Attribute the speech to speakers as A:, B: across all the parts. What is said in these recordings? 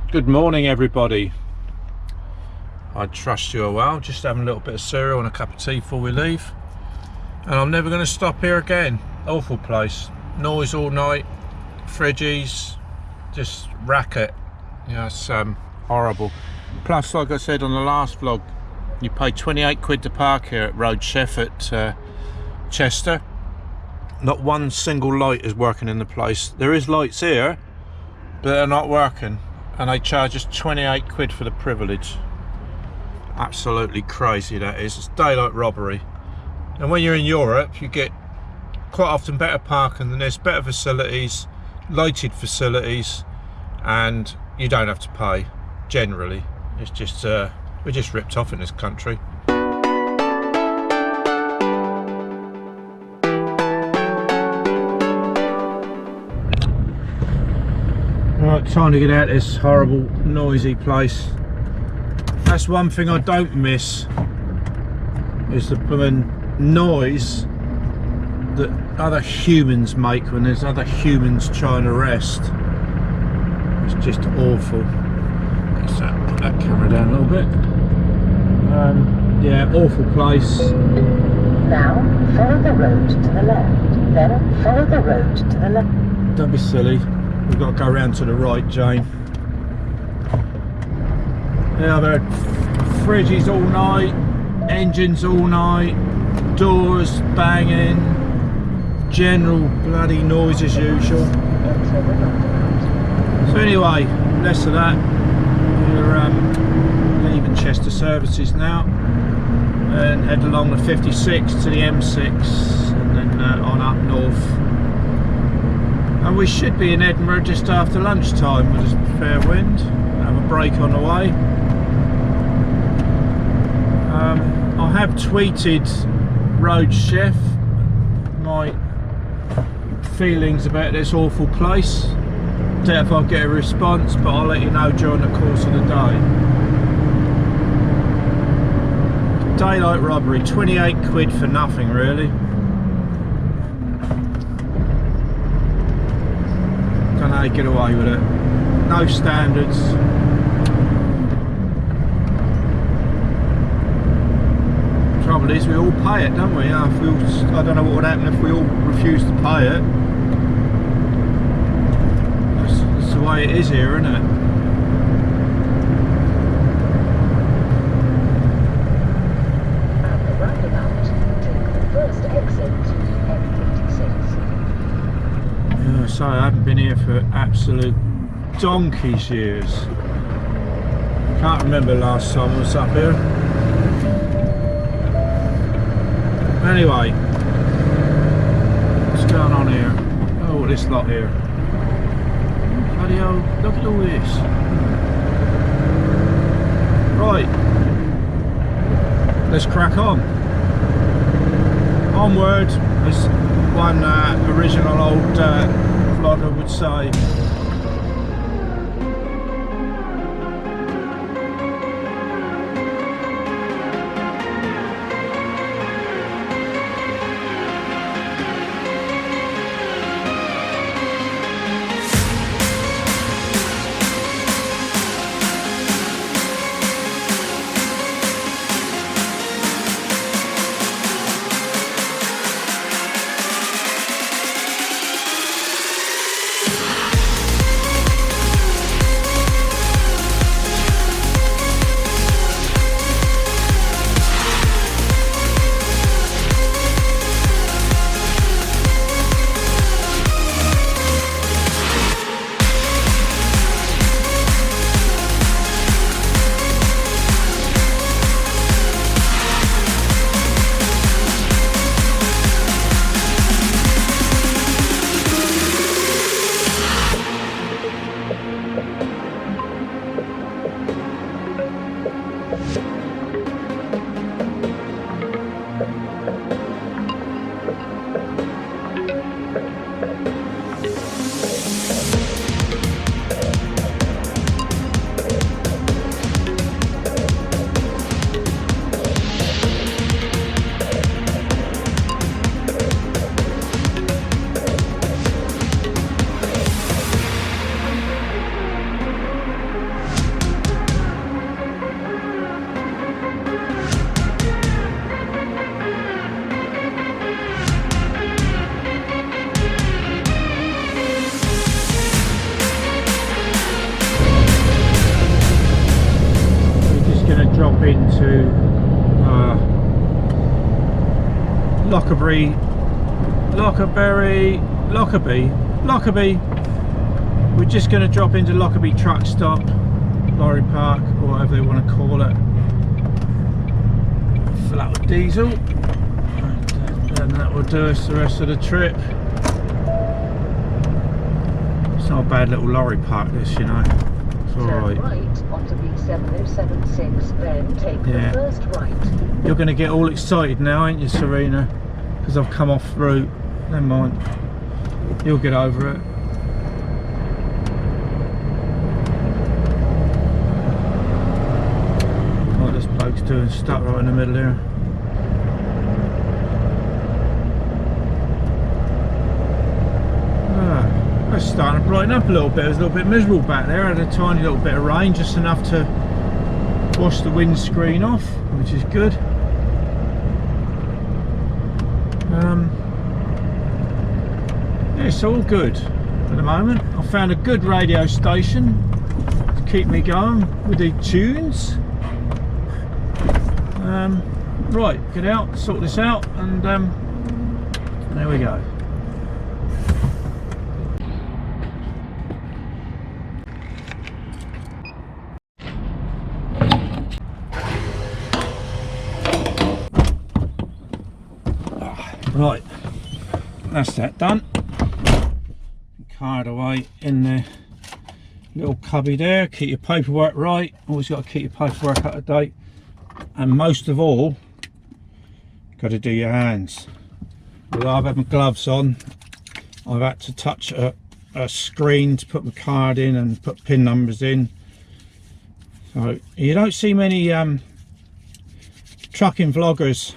A: Good morning, everybody. I trust you are well. Just having a little bit of cereal and a cup of tea before we leave. And I'm never going to stop here again. Awful place. Noise all night. Fridges. Just racket. Yeah, it's horrible. Plus, like I said on the last vlog, you pay 28 quid to park here at Road Chef at Chester. Not one single light is working in the place. There is lights here, but they're not working. And they charge us 28 quid for the privilege. Absolutely crazy that is. It's daylight robbery. And when you're in Europe, you get quite often better parking than this, better facilities, lighted facilities, and you don't have to pay, generally. It's just, we're just ripped off in this country. Right, time to get out of this horrible, noisy place. That's one thing I don't miss, is the blooming noise that other humans make when there's other humans trying to rest. It's just awful. Let's put that camera down a little bit. Yeah, awful place.
B: Now follow the road to the left, then follow the road to the left.
A: Don't be silly. We've got to go round to the right, Jane. Yeah, I've heard fridges all night, engines all night, doors banging, general bloody noise as usual. So anyway, less of that. We're leaving Chester services now and head along the 56 to the M6 and then on up north. And we should be in Edinburgh just after lunchtime with a fair wind. Have a break on the way. I have tweeted Road Chef my feelings about this awful place. Doubt if I'll get a response, but I'll let you know during the course of the day. Daylight robbery, 28 quid for nothing really. Don't know how you get away with it. No standards. Trouble is, we all pay it, don't we? I don't know what would happen if we all refused to pay it. That's the way it is here, isn't it?
B: At the roundabout, take the first exit to M56.
A: Yeah, so I haven't been here for absolute donkey's years. Can't remember last time I was up here. Anyway, what's going on here? Oh, this lot here. Bloody hell, look at all this. Right, let's crack on. Onward, as one original old vlogger would say. to Lockerbie. We're just going to drop into Lockerbie truck stop, lorry park, or whatever they want to call it. Fill up with diesel, and that will do us the rest of the trip. It's not a bad little lorry park, this, you know. It's alright.
B: Right onto B7076, then take the first right.
A: You're going to get all excited now, ain't you, Serena? Because I've come off route. Never mind. You'll get over it. What this bloke's doing, stuck right in the middle here. It's starting to brighten up a little bit. It was a little bit miserable back there. I had a tiny little bit of rain, just enough to wash the windscreen off, which is good. It's all good at the moment. I found a good radio station to keep me going with the tunes. Right, get out, sort this out, and there we go. Right, that's that done. Card away in the little cubby there. Keep your paperwork right. Always got to keep your paperwork up to date. And most of all, got to do your hands. Although I've had my gloves on, I've had to touch a screen to put my card in and put pin numbers in. So you don't see many trucking vloggers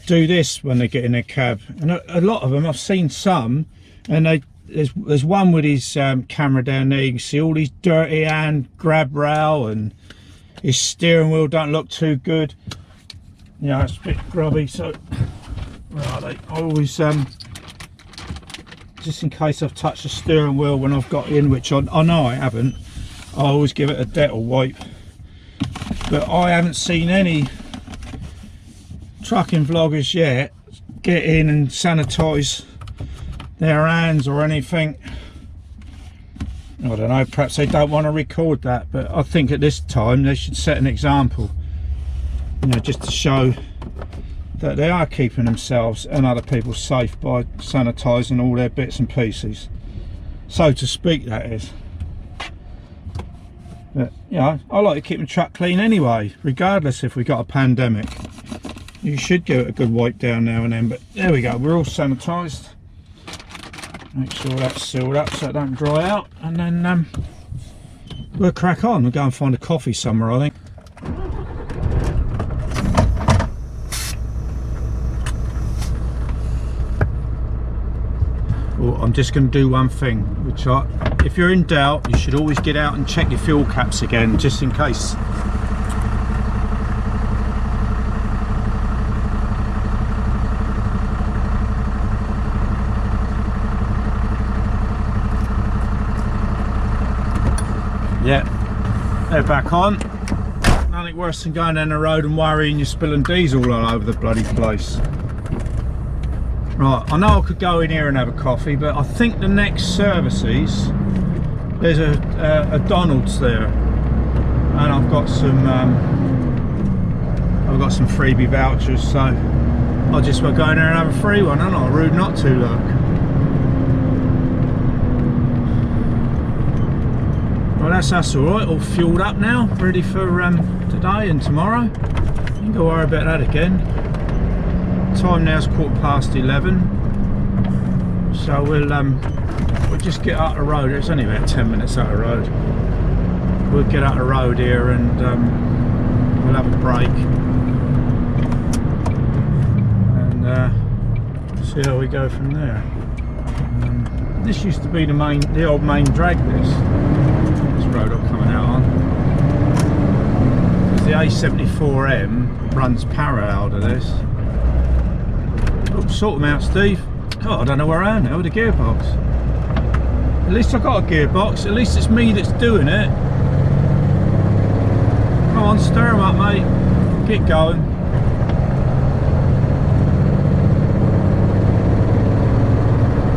A: do this when they get in their cab, and a lot of them, I've seen some, and there's one with his camera down there. You can see all his dirty hand grab rail, and his steering wheel don't look too good. Yeah, it's a bit grubby. So where are they? I always just in case I've touched the steering wheel when I've got in, which I know I haven't, I always give it a Dettol wipe. But I haven't seen any trucking vloggers yet get in and sanitize their hands or anything. I don't know, perhaps they don't want to record that, but I think at this time they should set an example, you know, just to show that they are keeping themselves and other people safe by sanitizing all their bits and pieces, so to speak, that is. But you know, I like to keep my truck clean anyway, regardless if we got a pandemic. You should give it a good wipe down now and then. But there we go, we're all sanitised. Make sure that's sealed up so it don't dry out, and then we'll crack on. We'll go and find a coffee somewhere, I think. Well, I'm just going to do one thing, which if you're in doubt, you should always get out and check your fuel caps again, just in case. Yeah, they're back on. Nothing worse than going down the road and worrying you're spilling diesel all over the bloody place. Right, I know I could go in here and have a coffee, but I think the next services, there's a Donald's there, and I've got some freebie vouchers, so I'll just go in there and have a free one. I'm not rude not to, look. Well, that's all right, all fueled up now, ready for today and tomorrow. You can go worry about that again. Time now is 11:15, so we'll just get out the road. It's only about 10 minutes out the road. We'll get out the road here and we'll have a break and see how we go from there. This used to be the old main drag. This road I'm coming out on. The A74M runs parallel to this. Oh, sort them out, Steve. God, I don't know where I am now with the gearbox. At least I've got a gearbox. At least it's me that's doing it. Come on, stir them up, mate. Get going.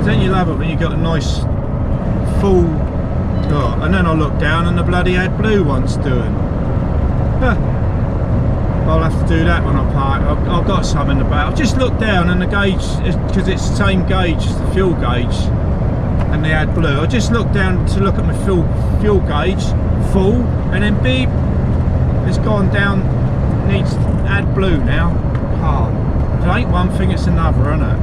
A: Then you love it when you got a nice full. Oh, and then I look down and the bloody AdBlue one's doing. I'll have to do that when I park. I've got some in the back. I've just looked down and the gauge, because it's the same gauge as the fuel gauge and the AdBlue. I just looked down to look at my fuel gauge, full, and then beep, it's gone down, needs AdBlue now. Oh, if it ain't one thing, it's another, isn't it?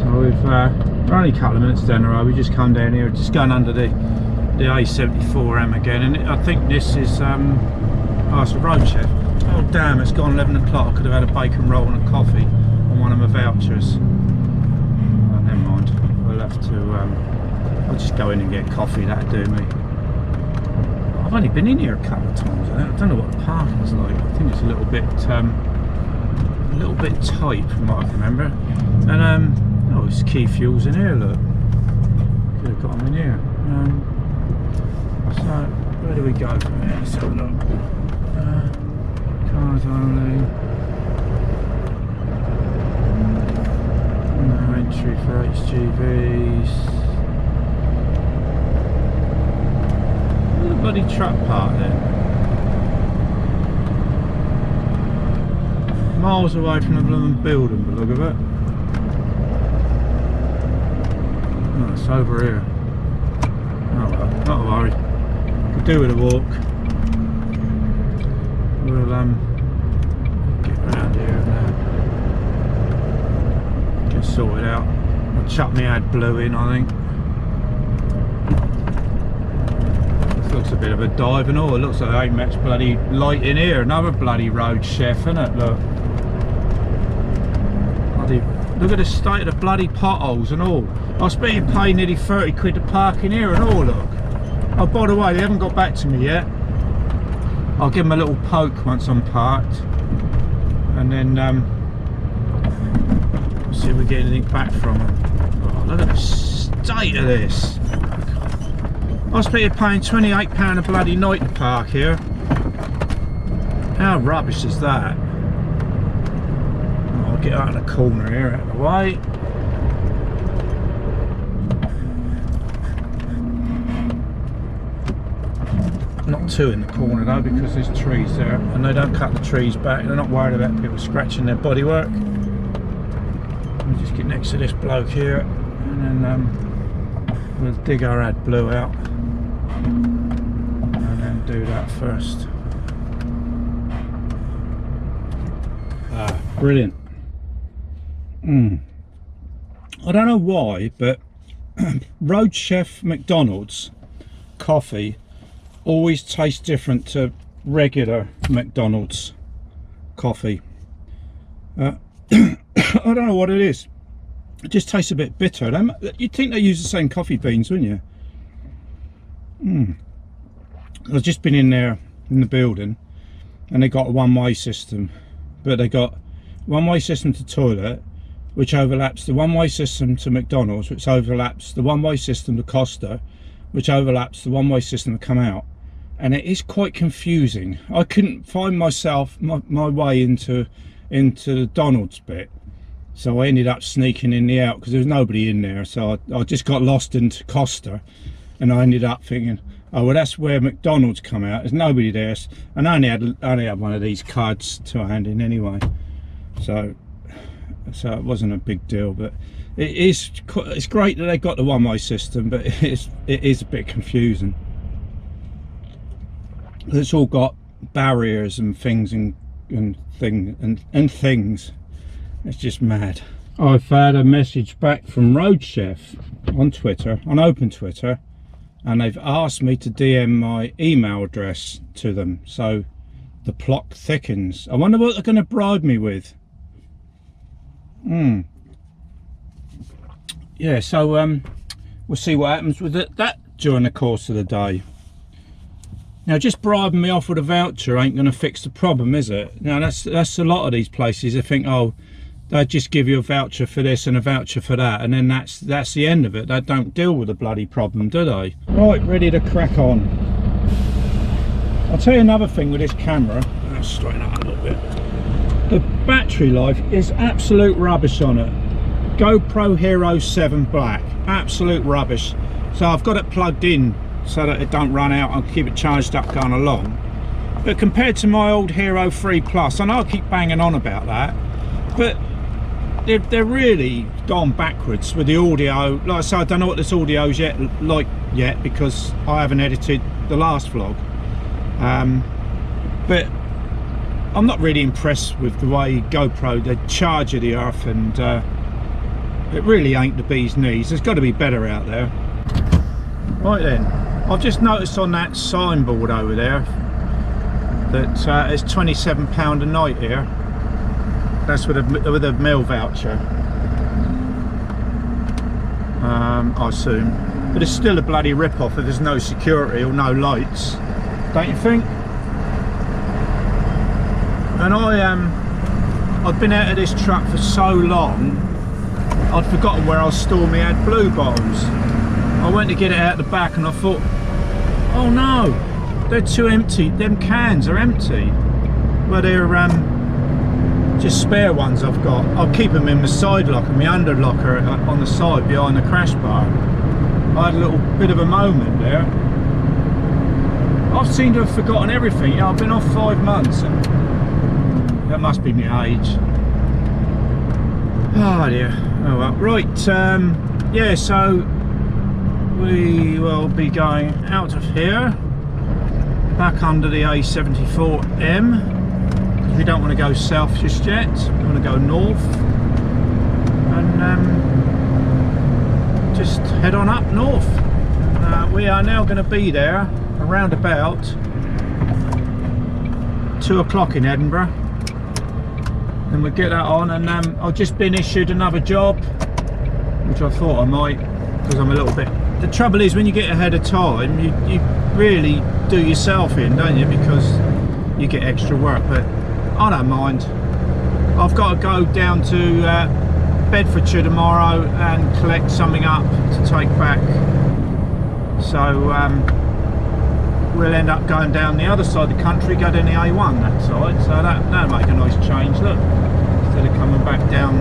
A: So we're only a couple of minutes down the road. We just come down here, just going under the A74M again, and I think this is oh, it's a road chef. Oh damn, it's gone 11 o'clock. I could have had a bacon roll and a coffee on one of my vouchers. Oh, never mind. We'll have to, I'll just go in and get coffee, that'll do me. I've only been in here a couple of times. I don't know what the parking's like. I think it's a little bit tight from what I can remember. And, oh, there's key fuels in here, look. Could have got them in here. So, where do we go from here? Let's have a look. Cars only. No entry for HGVs. There's a bloody truck park there. Miles away from the blooming building, by the look of it. Oh, it's over here. Oh well, not a worry. Could do with a walk. We'll get around here and get sorted out. I'll chuck my AdBlue in, I think. This looks a bit of a dive and all. It looks like there ain't much bloody light in here. Another bloody road chef, isn't it? Look. Look at the state of the bloody potholes and all. I was being paid nearly 30 quid to park in here and all, look. Oh, by the way, they haven't got back to me yet. I'll give them a little poke once I'm parked. And then, see if we get anything back from them. Oh, look at the state of this. I was paying £28 a bloody night to park here. How rubbish is that? I'll get out of the corner here, out of the way. Not too in the corner though, because there's trees there and they don't cut the trees back. They're not worried about people scratching their bodywork. We'll just get next to this bloke here and then we'll dig our AdBlue out and then do that first. Ah, brilliant. I don't know why, but Road Chef McDonald's coffee always tastes different to regular McDonald's coffee. I don't know what it is. It just tastes a bit bitter. You'd think they use the same coffee beans, wouldn't you? I've just been in there in the building and they got a one-way system, but they got one-way system to toilet, which overlaps the one-way system to McDonald's, which overlaps the one-way system to Costa, which overlaps the one-way system to come out. And it is quite confusing. I couldn't find myself my way into the Donald's bit, so I ended up sneaking in the out because there was nobody in there. So I just got lost into Costa, and I ended up thinking, oh well, that's where McDonald's come out. There's nobody there, and I only had one of these cards to hand in anyway, so it wasn't a big deal. But it's great that they got the one-way system, but it is a bit confusing. It's all got barriers and things and things. It's just mad. I've had a message back from Road Chef on Twitter, on Open Twitter, and they've asked me to DM my email address to them, so the plot thickens. I wonder what they're going to bribe me with. Yeah, so we'll see what happens with that during the course of the day. Now, just bribing me off with a voucher ain't going to fix the problem, is it? Now, that's a lot of these places. They think, oh, they just give you a voucher for this and a voucher for that, and then that's the end of it. They don't deal with the bloody problem, do they? Right, ready to crack on. I'll tell you another thing with this camera. Let's straighten up a little bit. The battery life is absolute rubbish on it. GoPro Hero 7 Black, absolute rubbish. So I've got it plugged in so that it don't run out. I'll keep it charged up going along. But compared to my old Hero 3 Plus, I know I keep banging on about that, but they're really gone backwards with the audio. Like I say, I don't know what this audio's yet because I haven't edited the last vlog. But I'm not really impressed with the way GoPro, they charge of the earth, and it really ain't the bee's knees. There's got to be better out there. Right then, I've just noticed on that signboard over there that it's £27 a night here. That's with a meal voucher, I assume. But it's still a bloody rip-off if there's no security or no lights, don't you think? And I've been out of this truck for so long, I'd forgotten where I stored my AdBlue bottles. I went to get it out the back and I thought, oh no, they're too empty. Them cans are empty. Well, they're just spare ones I've got. I'll keep them in my side locker, my under locker on the side behind the crash bar. I had a little bit of a moment there. I've seemed to have forgotten everything. You know, I've been off 5 months. And that must be my age. Oh dear. Oh well. Right. Yeah. So we will be going out of here, back under the A74M. We don't want to go south just yet. We want to go north, and just head on up north. We are now going to be there around about 2 o'clock in Edinburgh, and we'll get that on. And I've just been issued another job, which I thought I might, because I'm a little bit. The trouble is, when you get ahead of time, you really do yourself in, don't you? Because you get extra work, but I don't mind. I've got to go down to Bedfordshire tomorrow and collect something up to take back. So we'll end up going down the other side of the country, go down the A1 that side. So that'll make a nice change. Look, instead of coming back down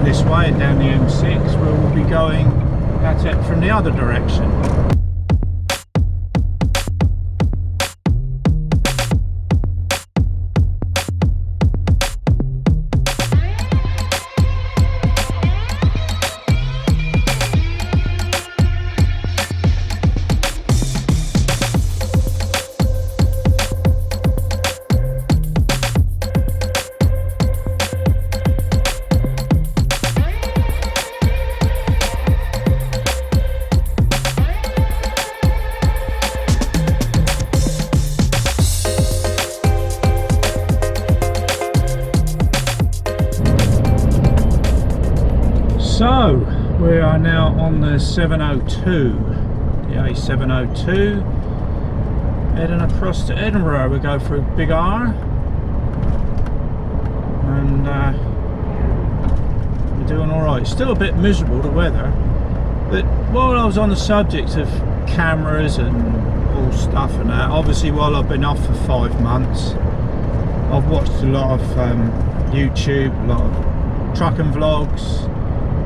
A: this way and down the M6, we'll be going at it from the other direction. So we are now on the 702, the A702, heading across to Edinburgh. We go for a big R, and we're doing all right. Still a bit miserable, the weather, but while I was on the subject of cameras and all stuff and that, obviously while I've been off for 5 months, I've watched a lot of YouTube, a lot of trucking vlogs,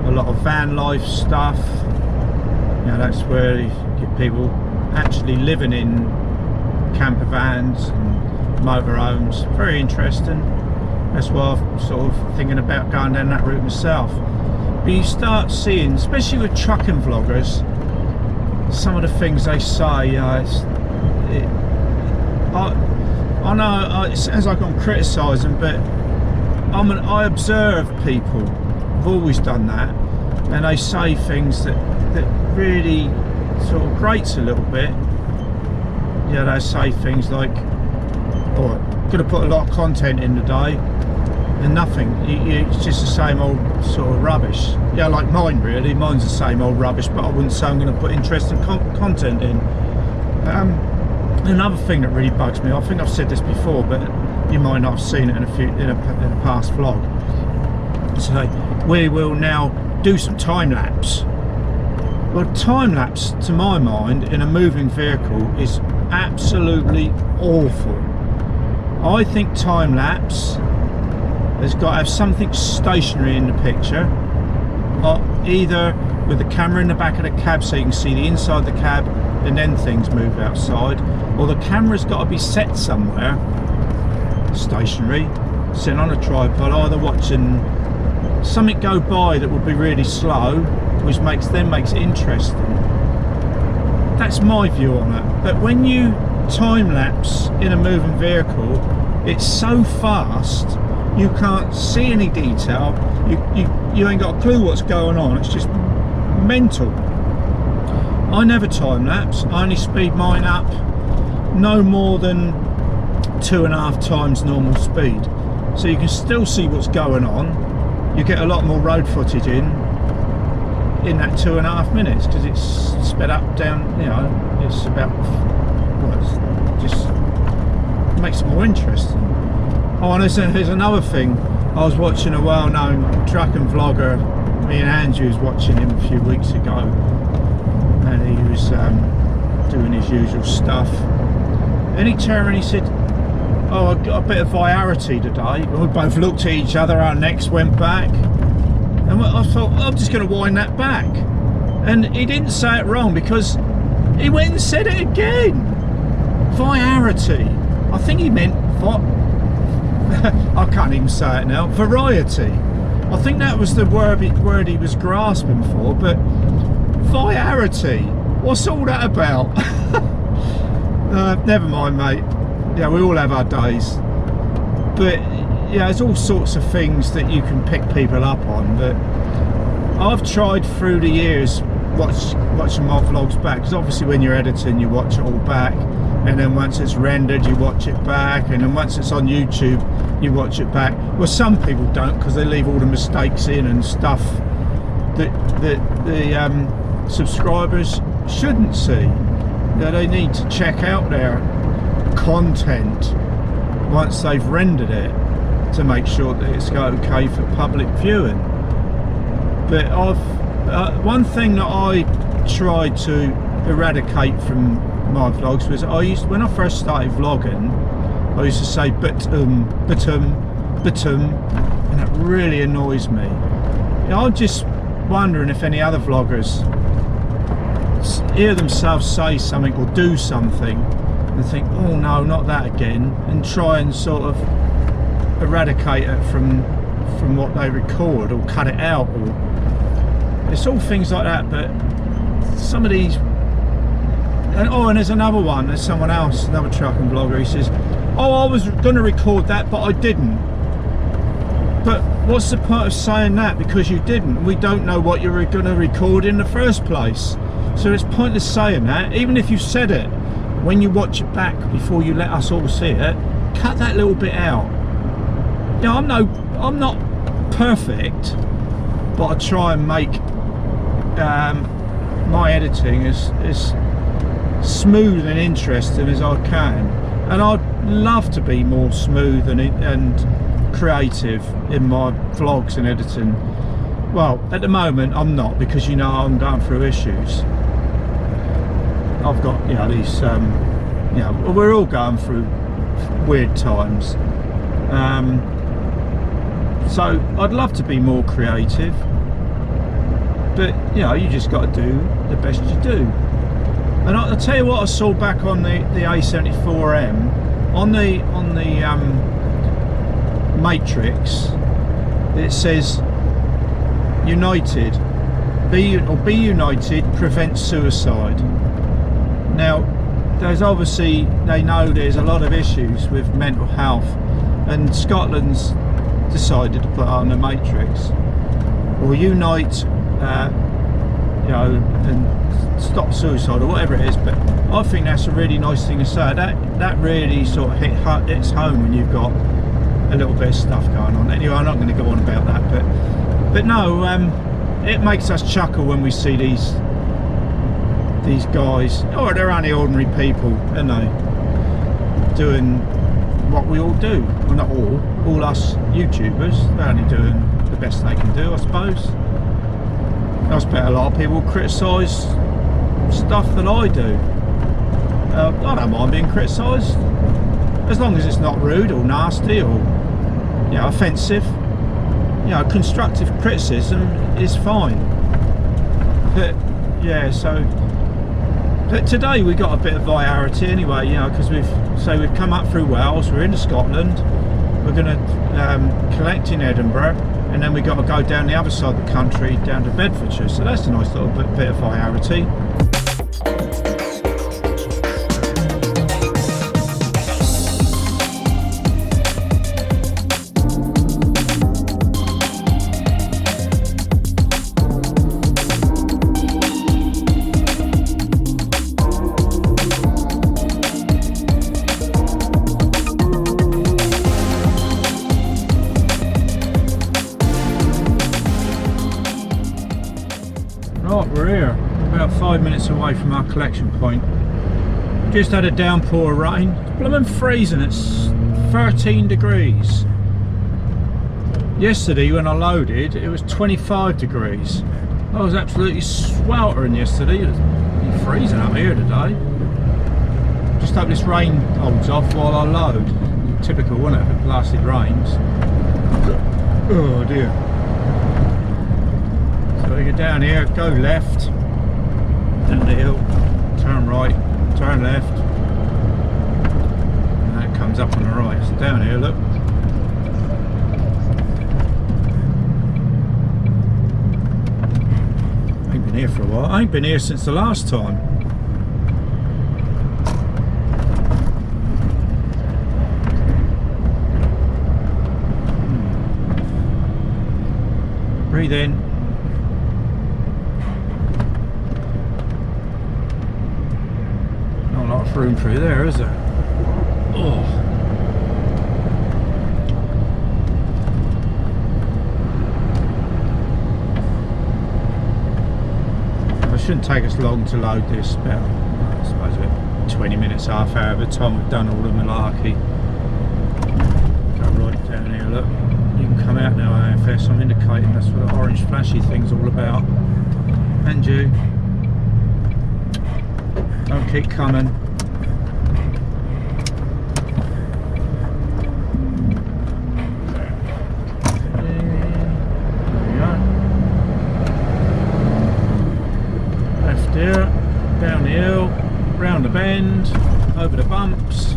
A: a lot of van life stuff. You know, that's where you get people actually living in camper vans and motorhomes. Very interesting. That's why I'm sort of thinking about going down that route myself. But you start seeing, especially with trucking vloggers, some of the things they say. I know it sounds like I'm criticising, but I observe people. I've always done that, and they say things that really sort of grates a little bit. Yeah, they say things like, "Oh, I'm gonna put a lot of content in today," and nothing. It's just the same old sort of rubbish. Yeah, like mine really. Mine's the same old rubbish, but I wouldn't say I'm going to put interesting content in. Another thing that really bugs me, I think I've said this before, but you might not have seen it in a past vlog. So we will now do some time lapse. Well, time lapse, to my mind, in a moving vehicle is
C: absolutely awful. I think time lapse has got to have something stationary in the picture, either with the camera in the back of the cab so you can see the inside the cab and then things move outside, or the camera's got to be set somewhere stationary, sitting on a tripod, either watching something go by that would be really slow, which makes it interesting. That's my view on it. But when you time lapse in a moving vehicle, it's so fast you can't see any detail. You ain't got a clue what's going on. It's just mental. I never time lapse. I only speed mine up no more than 2.5 times normal speed, so you can still see what's going on. You get a lot more road footage in that 2.5 minutes because it's sped up down, you know, it's about, well, it's just makes it more interesting. Oh, and there's another thing. I was watching a well-known truck and vlogger, me and Andrew was watching him a few weeks ago, and he was doing his usual stuff, and he turned and he said, oh, I got a bit of virality today. And we both looked at each other, our necks went back, and I thought, I'm just going to wind that back. And he didn't say it wrong, because he went and said it again. Virality. I think he meant I can't even say it now. Variety. I think that was the word he was grasping for. But virality, what's all that about? Never mind, mate. Yeah, we all have our days. But yeah, there's all sorts of things that you can pick people up on. But I've tried through the years watching my vlogs back, because obviously when you're editing you watch it all back, and then once it's rendered you watch it back, and then once it's on YouTube you watch it back. Well, some people don't, because they leave all the mistakes in and stuff that the subscribers shouldn't see. That they need to check out their content once they've rendered it to make sure that it's okay for public viewing. But I've one thing that I tried to eradicate from my vlogs was when I first started vlogging, I used to say but-um, and that really annoys me. You know, I'm just wondering if any other vloggers hear themselves say something or do something and think, oh no, not that again, and try and sort of eradicate it from what they record, or cut it out, or it's all things like that. But some of these, and there's another one, there's someone else, another trucking vlogger, he says, oh, I was going to record that but I didn't. But what's the point of saying that because you didn't? We don't know what you were going to record in the first place, so it's pointless saying that. Even if you said it, when you watch it back before you let us all see it, cut that little bit out. You know, I'm not perfect, but I try and make my editing as smooth and interesting as I can, and I'd love to be more smooth and creative in my vlogs and editing. Well, at the moment I'm not, because you know I'm going through issues. I've got, you know, these you know, we're all going through weird times, so I'd love to be more creative, but you know, you just got to do the best you do. And I'll tell you what I saw back on the A74M, on the Matrix, it says United, be united, prevent suicide. Now there's obviously, they know there's a lot of issues with mental health, and Scotland's decided to put on the Matrix, or unite, you know, and stop suicide, or whatever it is. But I think that's a really nice thing to say. That really sort of hits home when you've got a little bit of stuff going on. Anyway, I'm not going to go on about that, but no, it makes us chuckle when we see these guys. Oh, they're only ordinary people, aren't they, doing what we all do. Well, not all us YouTubers, they're only doing the best they can do, I suppose. I expect a lot of people criticise stuff that I do. I don't mind being criticised, as long as it's not rude or nasty or, you know, offensive. You know, constructive criticism is fine. But yeah, but today we got a bit of variety anyway, you know, because we've come up through Wales, we're into Scotland, we're going to collect in Edinburgh, and then we got to go down the other side of the country, down to Bedfordshire. So that's a nice little bit of variety. Right, we're here, about 5 minutes away from our collection point. Just had a downpour of rain. It's blooming freezing, it's 13 degrees. Yesterday when I loaded, it was 25 degrees. I was absolutely sweltering yesterday. It was freezing up here today. Just hope this rain holds off while I load. Typical, wouldn't it, if it blasted rains. Oh dear. So we go down here, go left, down the hill, turn right, turn left, and that comes up on the right. So down here, look. I ain't been here for a while. I ain't been here since the last time. Breathe in. Not a lot of room through there, is there? Oh. It shouldn't take us long to load this. About, I suppose, about 20 minutes, half hour by the time we've done all the malarkey. Go right down here, look. You can come out now, AFS. I'm indicating that's what the orange flashy thing's all about. And you. Don't keep coming. There we go. Left here, down the hill, round the bend, over the bumps.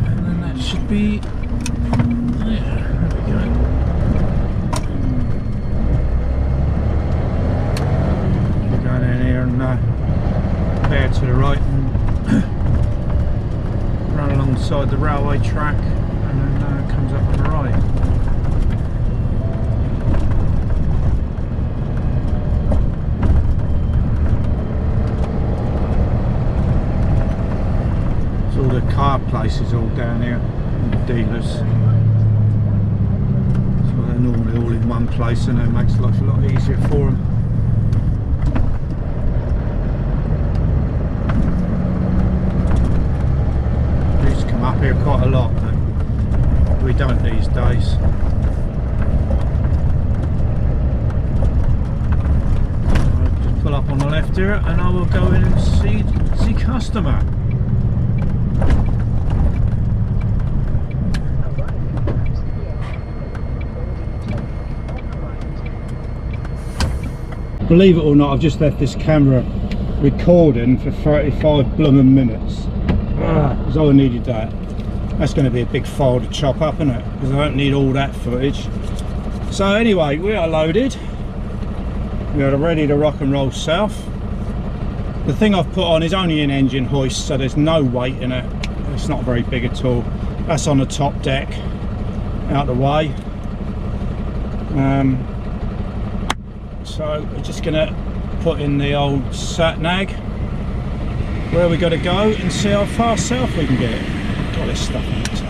C: And then that should be there. There we go. Bear to the right and run alongside the railway track, and then comes up on the right. There's all the car places all down here, and the dealers. So they're normally all in one place, and it makes life a lot easier for them. Up here quite a lot, but we don't these days. I'll just pull up on the left here and I will go in and see the customer. Believe it or not, I've just left this camera recording for 35 blooming minutes. Because I needed that. That's going to be a big file to chop up, isn't it? Because I don't need all that footage. So anyway, we are loaded. We are ready to rock and roll south. The thing I've put on is only an engine hoist, so there's no weight in it. It's not very big at all. That's on the top deck, out the way. So we're just going to put in the old sat nav, where we got to go, and see how far south we can get. Got this stuff in it.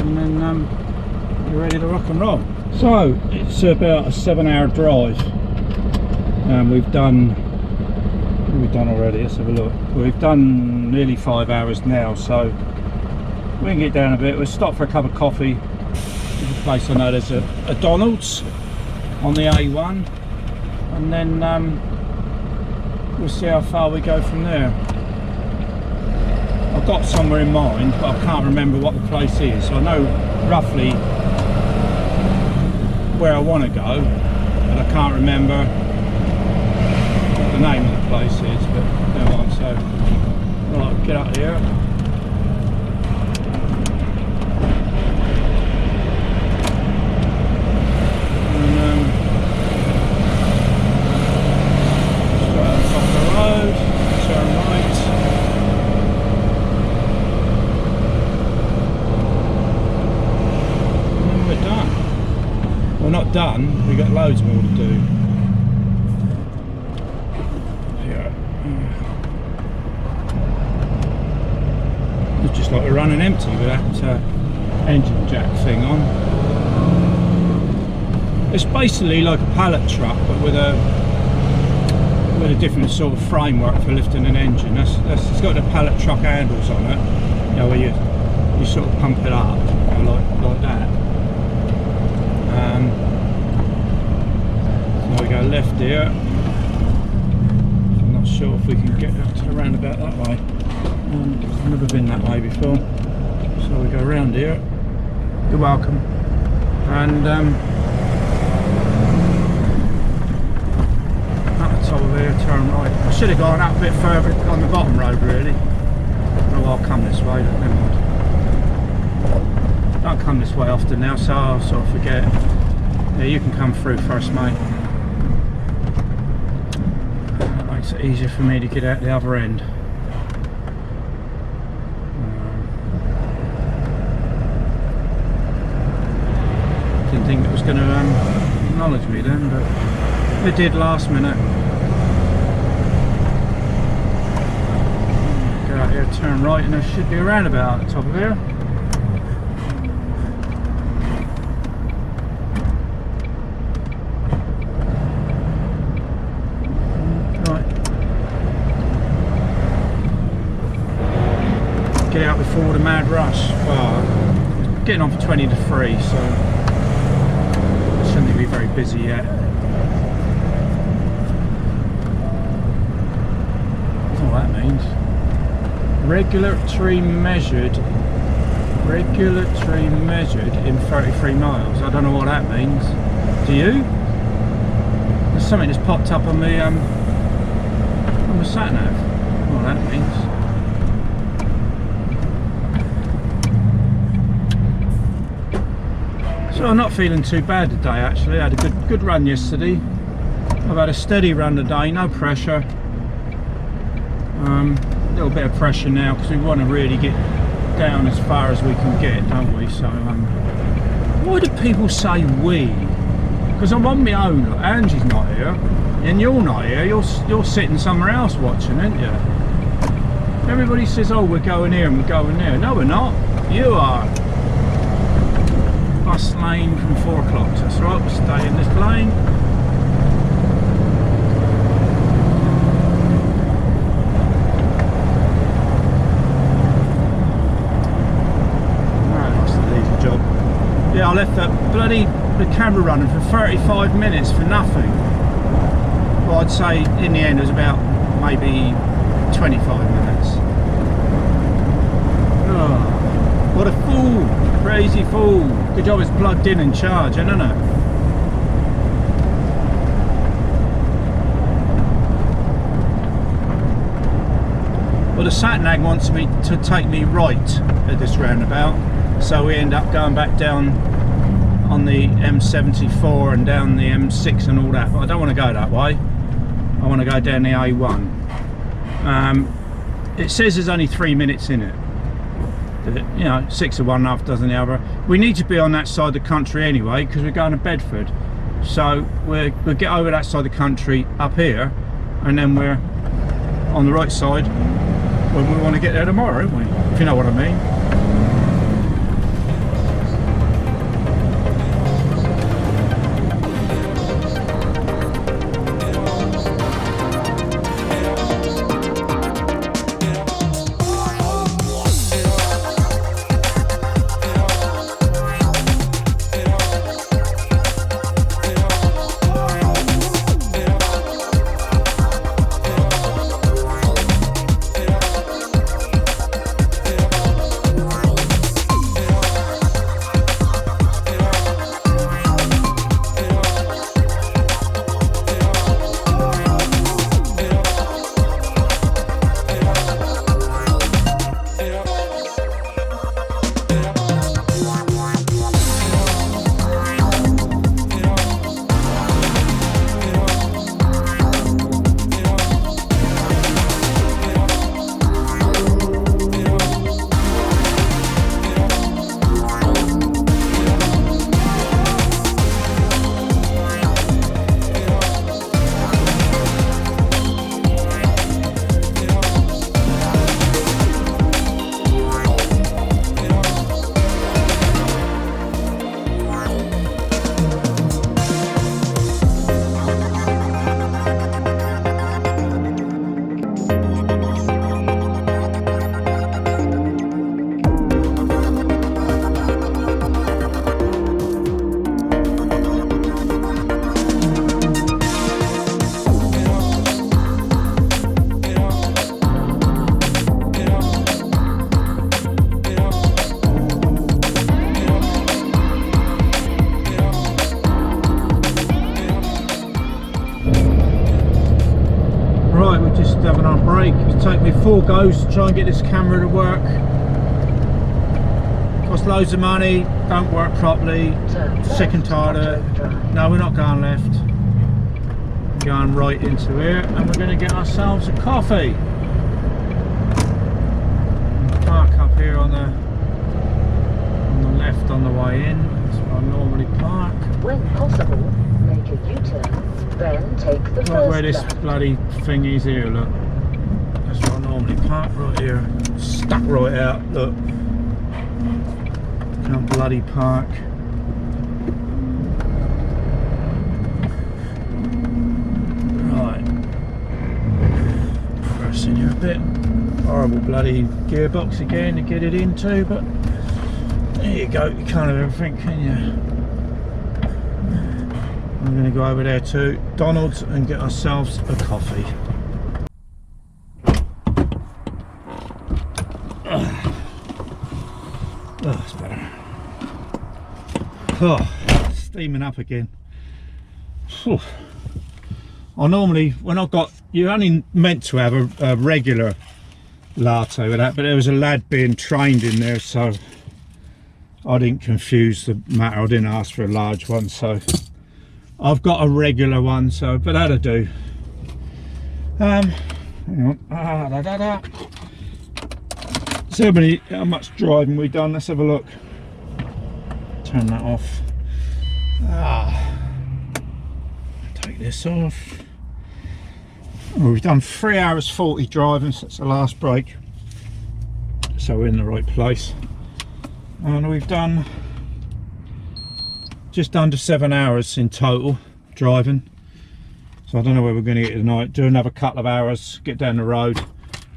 C: And then we're ready to rock and roll. So it's about a 7-hour drive, and we've done, what have we done already? Let's have a look. We've done nearly 5 hours now, so we can get down a bit. We'll stop for a cup of coffee. There's a place I know there's a Donald's on the A1, and then we'll see how far we go from there. I've got somewhere in mind, but I can't remember what the place is. I know roughly where I want to go, but I can't remember what the name of the place is. But you know what, so right, get up here. Done, we've got loads more to do. Yeah. It's just like we're running empty with that engine jack thing on. It's basically like a pallet truck, but with a different sort of framework for lifting an engine. It's got the pallet truck handles on it, you know, where you sort of pump it up, you know, like that. We go left here. I'm not sure if we can get up to the roundabout that way. I've never been that way before, so we go around here. You're welcome. And at the top of here, turn right. I should have gone up a bit further on the bottom road, really. Oh, I'll come this way. Never mind. Don't come this way often now, so I'll sort of forget. Yeah, you can come through first, mate. Makes it easier for me to get out the other end. Didn't think it was going to acknowledge me then, but it did last minute. Get out here, turn right, and there should be a roundabout at the top of here. Get out before the mad rush. Well, getting on for 20 to 3, so shouldn't be very busy yet. That's what that means. Regulatory measured in 33 miles. I don't know what that means. Do you? There's something that's popped up on the sat nav. What that means. So I'm not feeling too bad today actually. I had a good run yesterday. I've had a steady run today, no pressure. A little bit of pressure now because we want to really get down as far as we can get, don't we? So why do people say we? Because I'm on my own. Look, Angie's not here and you're not here. You're sitting somewhere else watching, aren't you? Everybody says, oh, we're going here and we're going there. No, we're not. You are. Bus lane from 4 o'clock. That's right, we'll stay in this lane. Alright, that's the easy job. Yeah, I left the camera running for 35 minutes for nothing. Well, I'd say in the end it was about maybe 25 minutes. Oh, what a fool! Crazy fool. Good job it's plugged in and charging, isn't it? Well, the sat-nav wants me to take me right at this roundabout, so we end up going back down on the M74 and down the M6 and all that, but I don't want to go that way. I want to go down the A1. It says there's only 3 minutes in it. You know, 6 of one, half dozen the other. We need to be on that side of the country anyway because we're going to Bedford. So we'll get over that side of the country up here, and then we're on the right side when we want to get there tomorrow, won't we? If you know what I mean. after having our break. It's taken me 4 goes to try and get this camera to work. Cost loads of money, don't work properly, sick and tired of it. No, we're not going left. We're going right into here and we're going to get ourselves a coffee. Park up here on the left on the way in. That's where I normally park.
B: When possible, make a U-turn, then take the
C: Look
B: first
C: where this
B: left.
C: bloody thing is here, look. That's where I normally park, right here. Stuck right out, look. Can't bloody park. Right. Pressing here a bit. Horrible bloody gearbox again to get it into, but there you go. You can't have everything, can you? I'm going to go over there to Donald's and get ourselves a coffee. Oh, that's better. Oh, steaming up again. Whew. I normally, when I've got, you're only meant to have a regular latte with that, but there was a lad being trained in there, so I didn't confuse the matter. I didn't ask for a large one, so I've got a regular one, so, but that'll do. Hang on. So how much driving we done? Let's have a look. Turn that off. Take this off. Oh, we've done 3 hours 40 driving since the last break, so we're in the right place. And we've done just under 7 hours in total driving, so I don't know where we're going to get tonight. Do another couple of hours, get down the road,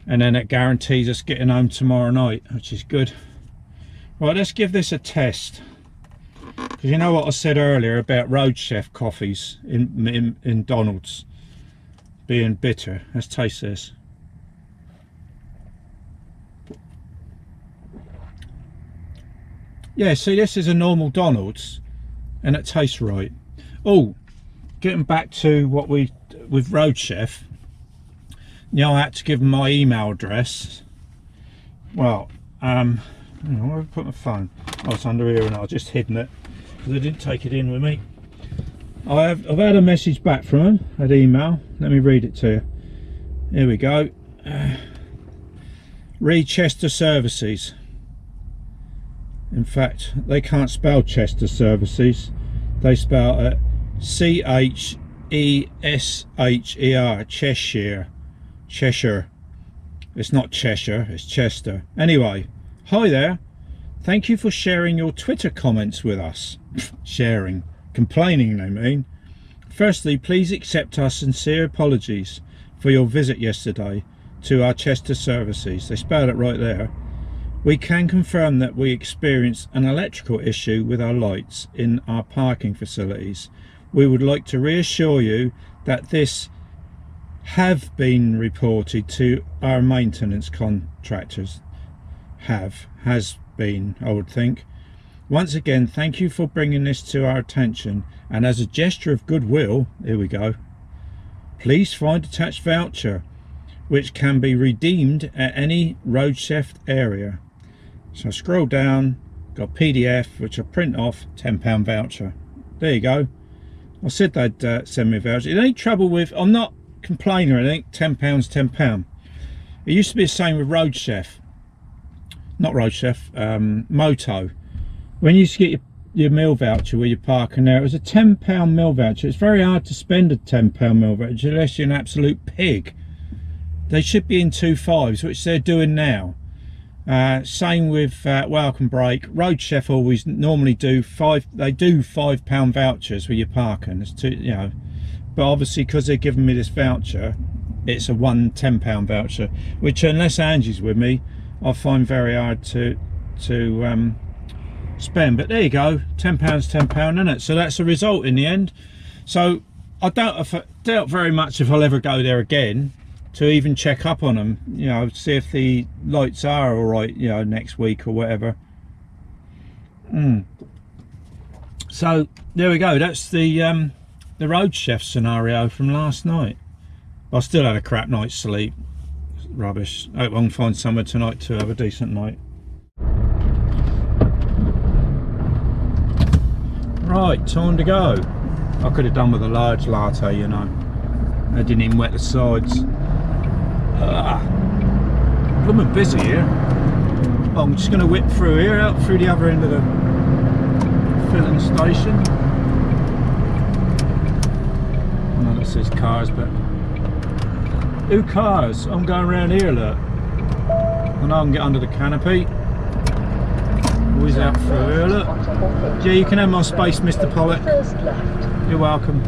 C: and then it guarantees us getting home tomorrow night, which is good. Right, let's give this a test, because you know what I said earlier about Road Chef coffees in Donald's being bitter. Let's taste this. Yeah, see, this is a normal Donald's and it tastes right. Oh, getting back to what we with Road Chef, you know, I had to give them my email address. Well, hang on, where have I put my phone? Oh, it's under here and I've just hidden it because I didn't take it in with me. I've had a message back from them, an email. Let me read it to you. Here we go. Read Chester Services. In fact, they can't spell Chester Services. They spell it C-H-E-S-H-E-R, Cheshire. Cheshire. It's not Cheshire, it's Chester. Anyway, hi there. Thank you for sharing your Twitter comments with us. Sharing. Complaining, I mean. Firstly, please accept our sincere apologies for your visit yesterday to our Chester Services. They spelled it right there. We can confirm that we experienced an electrical issue with our lights in our parking facilities. We would like to reassure you that this have been reported to our maintenance contractors. Has been, I would think. Once again, thank you for bringing this to our attention, and as a gesture of goodwill, here we go, please find attached voucher which can be redeemed at any Road Chef area. So I scroll down, got PDF which I print off, £10 voucher. There you go. I said they'd send me a voucher. It ain't trouble with, I'm not complaining or anything, £10. It used to be the same with Road Chef, not Road Chef, Moto. When you used to get your meal voucher where you park in there, it was a £10 meal voucher. It's very hard to spend a £10 meal voucher unless you're an absolute pig. They should be in 2.5s, which they're doing now. Same with Welcome Break. Road Chef always normally do £5 vouchers where you're parking. It's two, you know, but obviously because they're giving me this voucher, it's a one £10 voucher, which unless Angie's with me, I find very hard to spend. But there you go, £10, isn't it? So that's the result in the end. So I doubt very much if I'll ever go there again to even check up on them, you know, see if the lights are all right, you know, next week or whatever. So there we go. That's the Road Chef scenario from last night. I still had a crap night's sleep. Rubbish. I hope I can find somewhere tonight to have a decent night. Right, time to go. I could have done with a large latte, you know. I didn't even wet the sides. Blooming busy here. Well, I'm just going to whip through here, out through the other end of the filling station. I know that says cars, but who cars? I'm going around here, look. I know I can get under the canopy. Always out through here, look. Yeah, you can have my space, Mr. Pollock. You're welcome.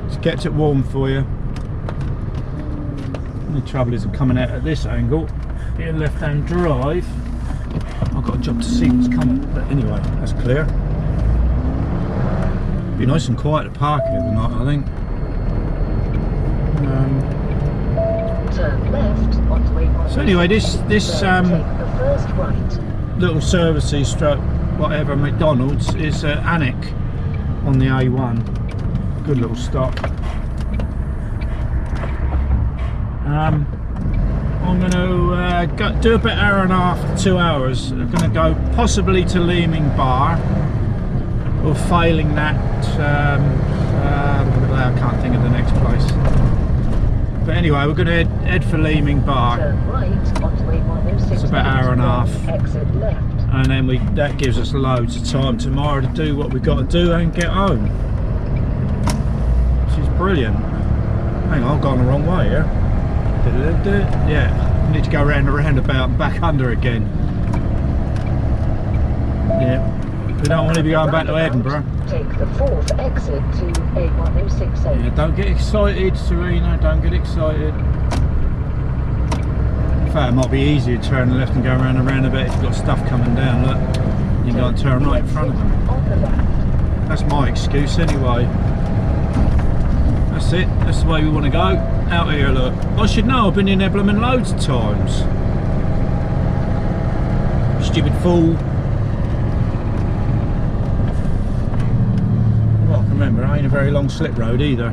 C: Just kept it warm for you. The trouble is I'm coming out at this angle. Be a left-hand drive. I've got a job to see what's coming, but anyway, that's clear. Be nice and quiet to park here tonight, I think.
B: Turn left onto A106.
C: So anyway, this
B: take the first right.
C: little servicey stroke whatever McDonald's is Anik on the A1. Good little stop. I'm going to do about an hour and a half to 2 hours. I'm going to go possibly to Leeming Bar, or failing that, I can't think of the next place. But anyway, we're going to head for Leeming Bar.
B: Turn right onto A106.
C: It's about an hour and a half.
B: Exit left.
C: And then that gives us loads of time tomorrow to do what we've got to do and get home. Which is brilliant. Hang on, I've gone the wrong way here. Yeah, I need to go around the roundabout and back under again. Yeah, we don't want to be going back to Edinburgh.
B: Take the fourth exit to A1068.
C: Yeah, don't get excited, Serena, don't get excited. In fact, it might be easier to turn left and go around the roundabout if you've got stuff coming down, look. You can go and turn right in front of them.
B: On the left.
C: That's my excuse anyway. That's it, that's the way we want to go. Out here, look. I should know, I've been in Edinburgh loads of times. Stupid fool. Well, I can remember, it ain't a very long slip road either.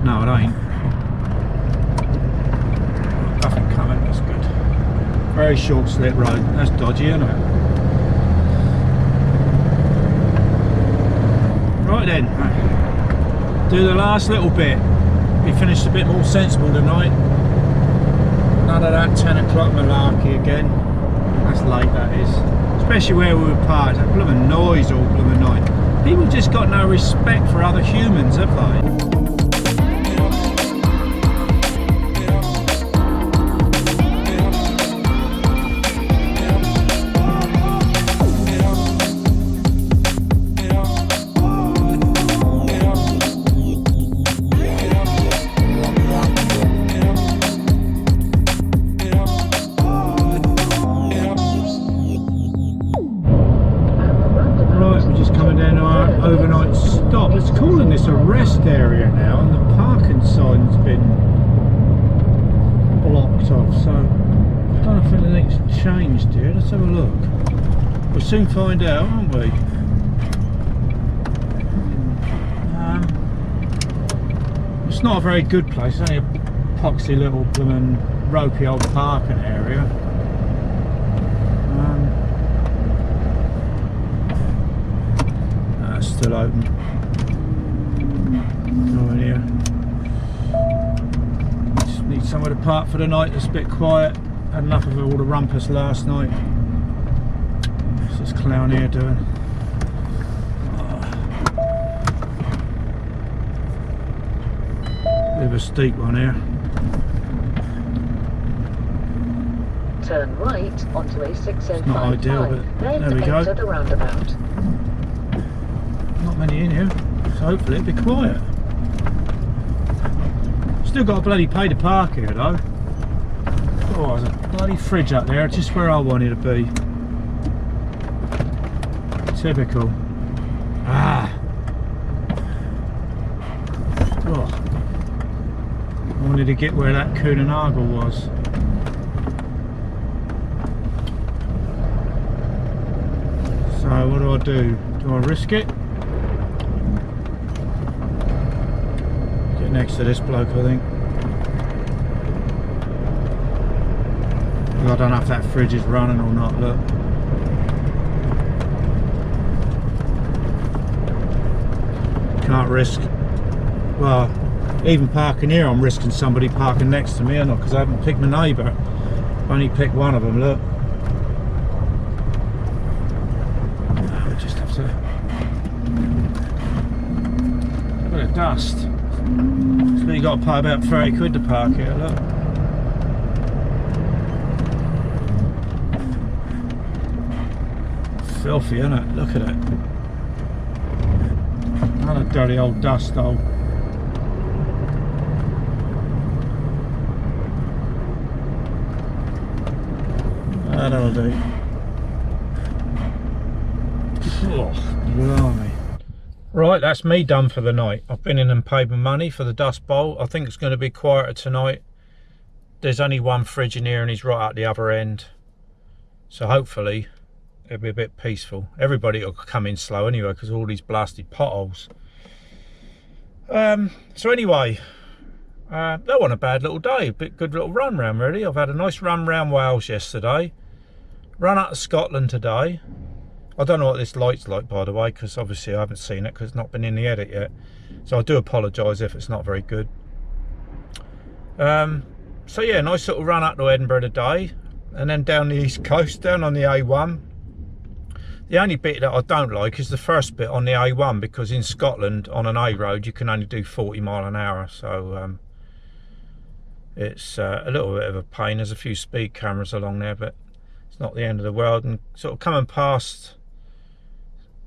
C: No, it ain't. Nothing coming, that's good. Very short slip road, that's dodgy, isn't it? Right then. Do the last little bit. Be finished a bit more sensible tonight. None of that 10 o'clock malarkey again. That's late, that is. Especially where we were parked. That blooming noise all blooming night. People just got no respect for other humans, have they? Overnight stop. It's calling this a rest area now, and the parking sign's been blocked off, so I don't know if anything's changed here. Let's have a look. We'll soon find out, won't we? It's not a very good place. It's only a poxy little blooming ropey old parking area. Still open. No idea. Just need somewhere to park for the night that's a bit quiet. Had enough of all the rumpus last night. What's this clown here doing? Bit of a steep one here.
B: Turn right onto A6055.
C: Not ideal, but
B: then
C: there we go.
B: enter the roundabout.
C: Not many in here, so hopefully it'll be quiet. Still got to bloody pay to park here though. Oh, there's a bloody fridge up there, just where I wanted to be. Typical. Ah. Oh. I wanted to get where that Coonanagle was. So what do? Do I risk it? next to this bloke, I think. I don't know if that fridge is running or not, look. Can't risk, well, even parking here I'm risking somebody parking next to me, or not, because I haven't picked my neighbour. I've only picked one of them, look. Oh, we just have to... Look at the dust. So you got to pay about 30 quid to park here, look. Filthy, isn't it? Look at it. What a dirty old dust hole. That'll do. Oh, blimey. Right, that's me done for the night. I've been in and paid my money for the dust bowl. I think it's going to be quieter tonight. There's only one fridge in here and he's right at the other end. So hopefully it'll be a bit peaceful. Everybody will come in slow anyway because of all these blasted potholes. So anyway, that wasn't a bad little day. A bit good little run round really. I've had a nice run round Wales yesterday. Run out of Scotland today. I don't know what this light's like, by the way, because obviously I haven't seen it because it's not been in the edit yet. So I do apologise if it's not very good. So yeah, nice little run up to Edinburgh today. And then down the east coast, down on the A1. The only bit that I don't like is the first bit on the A1, because in Scotland on an A road you can only do 40 mile an hour. So it's a little bit of a pain. There's a few speed cameras along there, but it's not the end of the world. And sort of coming past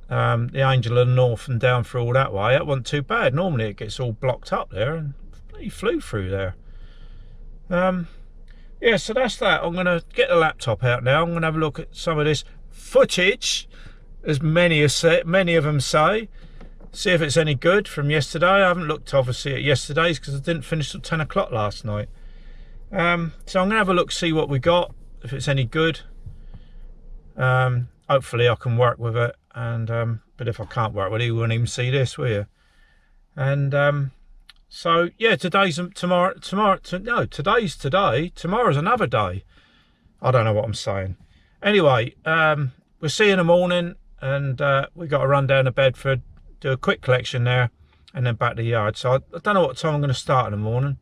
C: the Angel of the North and down through all that way, that wasn't too bad. Normally it gets all blocked up there, and he flew through there. Yeah, so that's that. I'm going to get the laptop out now. I'm going to have a look at some of this footage, as many of them say. See if it's any good from yesterday. I haven't looked obviously at yesterday's because I didn't finish till 10 o'clock last night. So I'm going to have a look, see what we got, if it's any good. Hopefully I can work with it, and but if I can't work with it, you won't even see this, will you? And so yeah, today's tomorrow's today, tomorrow's another day. I don't know what I'm saying. Anyway, we'll see you in the morning, and we got to run down to Bedford, do a quick collection there, and then back to the yard. So I don't know what time I'm going to start in the morning.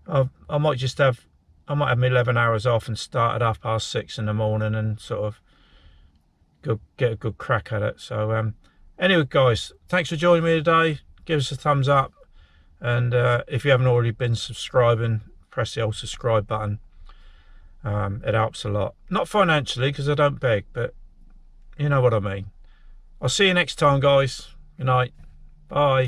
C: I might have my 11 hours off and start at 6:30 in the morning and sort of get a good crack at it. So anyway guys, thanks for joining me today. Give us a thumbs up, and if you haven't already been subscribing, press the old subscribe button. It helps a lot. Not financially, because I don't beg, but you know what I mean. I'll see you next time guys. Good night. Bye.